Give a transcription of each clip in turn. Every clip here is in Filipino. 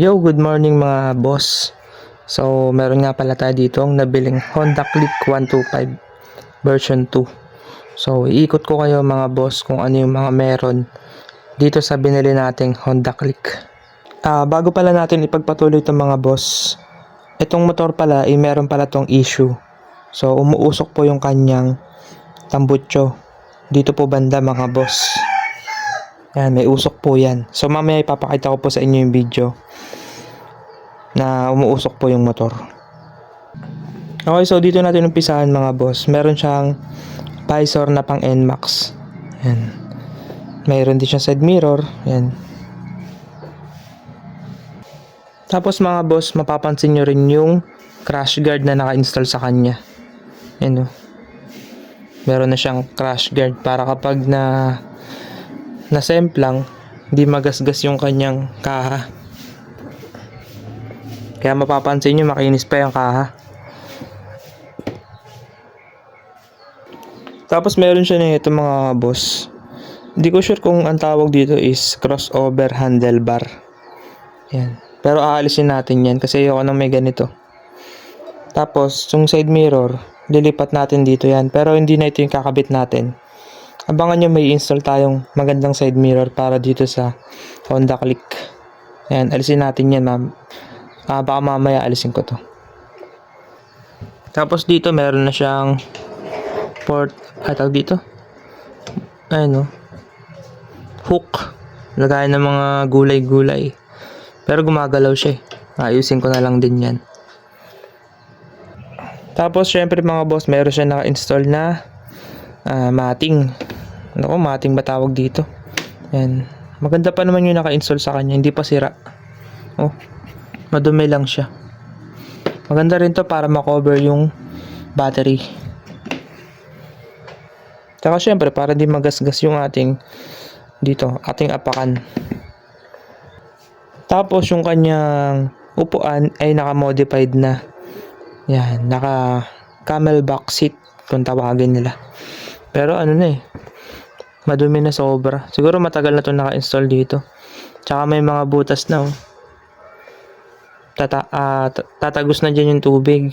Yo, good morning mga boss. So, meron nga pala tayo dito ang nabiling Honda Click 125 version 2. So, iikot ko kayo mga boss kung ano yung mga meron dito sa binili nating Honda Click. Bago pala natin ipagpatuloy itong mga boss, itong motor pala ay meron pala tong issue. So, umuusok po yung kanyang tambutso. Dito po banda mga boss. Yan, may usok po yan. So, mamaya ipapakita ko po sa inyo yung video na umuusok po yung motor. Okay, so dito natin umpisahan mga boss. Meron siyang visor na pang NMAX. Yan. Mayroon din siyang side mirror. Yan. Tapos mga boss, mapapansin nyo rin yung crash guard na naka-install sa kanya. Yan o. Meron na siyang crash guard para kapag nasemplang, hindi magasgas yung kanyang kaha. Kaya mapapansin nyo, makinis pa yung kaha. Tapos meron siya nito mga boss. Hindi ko sure kung ang tawag dito is crossover handlebar. Yan. Pero aalisin natin yan kasi ayoko nang may ganito. Tapos, yung side mirror, lilipat natin dito yan. Pero hindi na ito yung kakabit natin. Abangan nyo, may install tayong magandang side mirror para dito sa Honda Click. Yan, alisin natin yan ma'am. Baka mamaya alisin ko to. Tapos dito meron na siyang port, tawag dito, ayun o, hook, lagayan ng mga gulay-gulay, pero gumagalaw siya eh. Ayusin ko na lang din yan. Tapos syempre mga boss, meron siya naka-install na matting. Naku, matting ba tawag dito? Yan, maganda pa naman yung naka-install sa kanya, hindi pa sira. Oh, madumi lang siya. Maganda rin to para makover yung battery. Tsaka syempre para di magasgas yung ating apakan. Tapos yung kanyang upuan ay naka-modified na. Yan, naka camelback seat kung tawagin nila. Pero ano na eh, madumi na sobra. Siguro matagal na to naka-install dito. Tsaka may mga butas na oh. Tatagos na dyan yung tubig.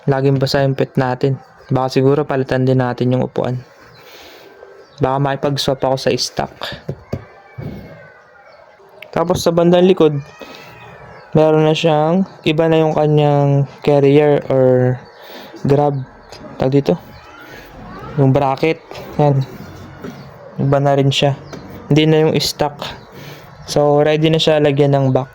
Laging basa yung pet natin. Baka siguro palitan din natin yung upuan. Baka makipag-swap ako sa stock. Tapos sa bandang likod, meron na siyang, iba na yung kanyang carrier or grab. Tag dito, yung bracket. Yan. Iba na rin siya. Hindi na yung stock. So ready na siya lagyan ng box.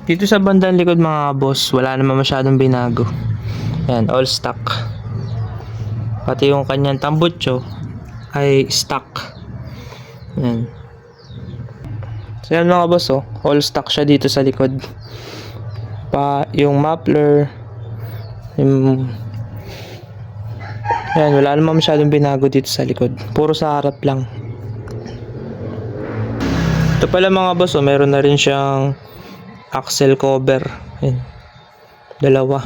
Dito sa bandang likod mga boss, wala naman masyadong binago. Yan, all stock. Pati yung kanyang tambutso ay stock. Yan. So yan mga boss oh, all stock siya dito sa likod. Yung muffler, yan, wala naman masyadong binago dito sa likod. Puro sa harap lang. Ito pala mga boss oh, meron na rin siyang axle cover. Yan. Dalawa.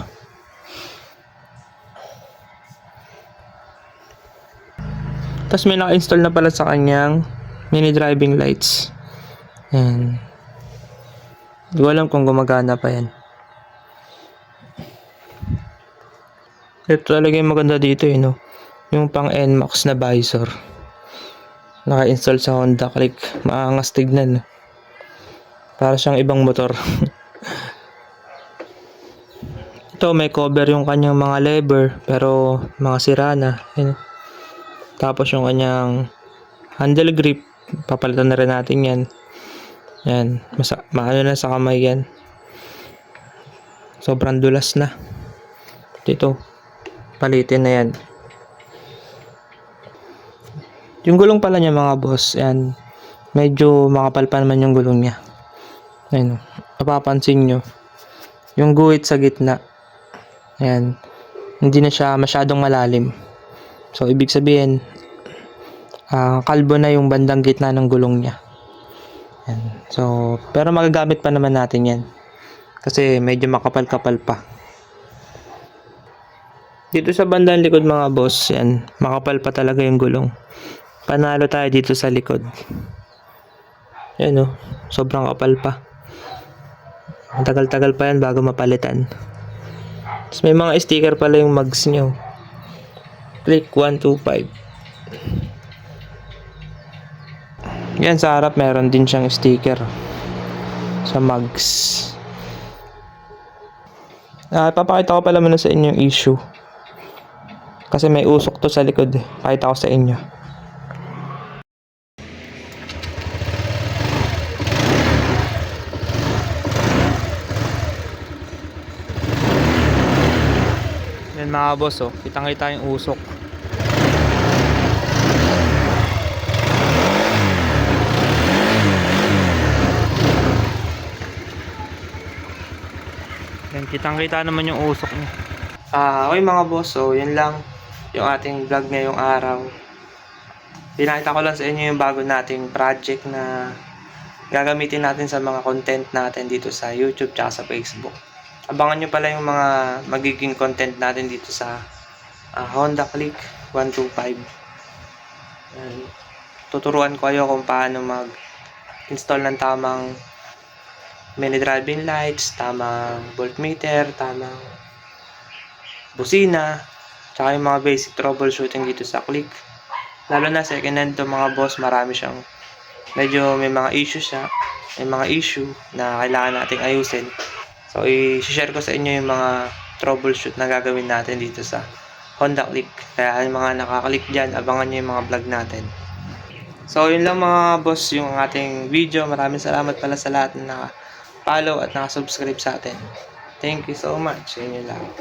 Tapos may naka-install na pala sa kanyang mini driving lights. Yan. Hindi ko alam kung gumagana pa yan. Ito talaga yung maganda dito eh, no? Yung pang NMAX na visor. Naka-install sa Honda Click. Maangas tignan. Para siyang ibang motor. Ito may cover yung kanyang mga lever pero mga sira na. Yan. Tapos yung kanyang handle grip, papalitan na rin natin yan. Yan, maano na sa kamay yan. Sobrang dulas na. Dito, palitin na yan. Yung gulong pala niya mga boss, yan, medyo makapal pa naman yung gulong niya. Ayun, napapansin nyo yung guhit sa gitna, ayan, hindi na siya masyadong malalim. So ibig sabihin kalbo na yung bandang gitna ng gulong niya. Ayan. So pero magagamit pa naman natin yan kasi medyo makapal-kapal pa. Dito sa bandang likod mga boss, yan, makapal pa talaga yung gulong. Panalo tayo dito sa likod. Ayan o, sobrang kapal pa. Ang tagal-tagal pa yan bago mapalitan. Tapos may mga sticker pala yung mugs nyo. Click 125. Yan sa harap meron din siyang sticker sa mugs. Papakita ko pala muna sa inyo yung issue. Kasi may usok to sa likod. Pakita ko sa inyo. Yan mga boss, oh. Kitang-kita yung usok. Yan, kitang-kita naman yung usok niya. Okay mga boss, so yun lang yung ating vlog ngayong araw. Pinakita ko lang sa inyo yung bago nating project na gagamitin natin sa mga content natin dito sa YouTube tsaka sa Facebook. Abangan nyo pala yung mga magiging content natin dito sa Honda Click 125. Tuturuan ko kayo kung paano mag-install ng tamang mini driving lights, tamang voltmeter, tamang busina, tsaka yung mga basic troubleshooting dito sa Click. Lalo na second hand to mga boss, marami siyang medyo may mga issues siya, may mga issue na kailangan nating ayusin. So i-share ko sa inyo yung mga troubleshoot na gagawin natin dito sa Honda Click. Kaya yung mga nakaklik dyan, abangan nyo yung mga vlog natin. So yun lang mga boss yung ating video. Maraming salamat pala sa lahat na follow at nakasubscribe sa atin. Thank you so much sa inyo lahat.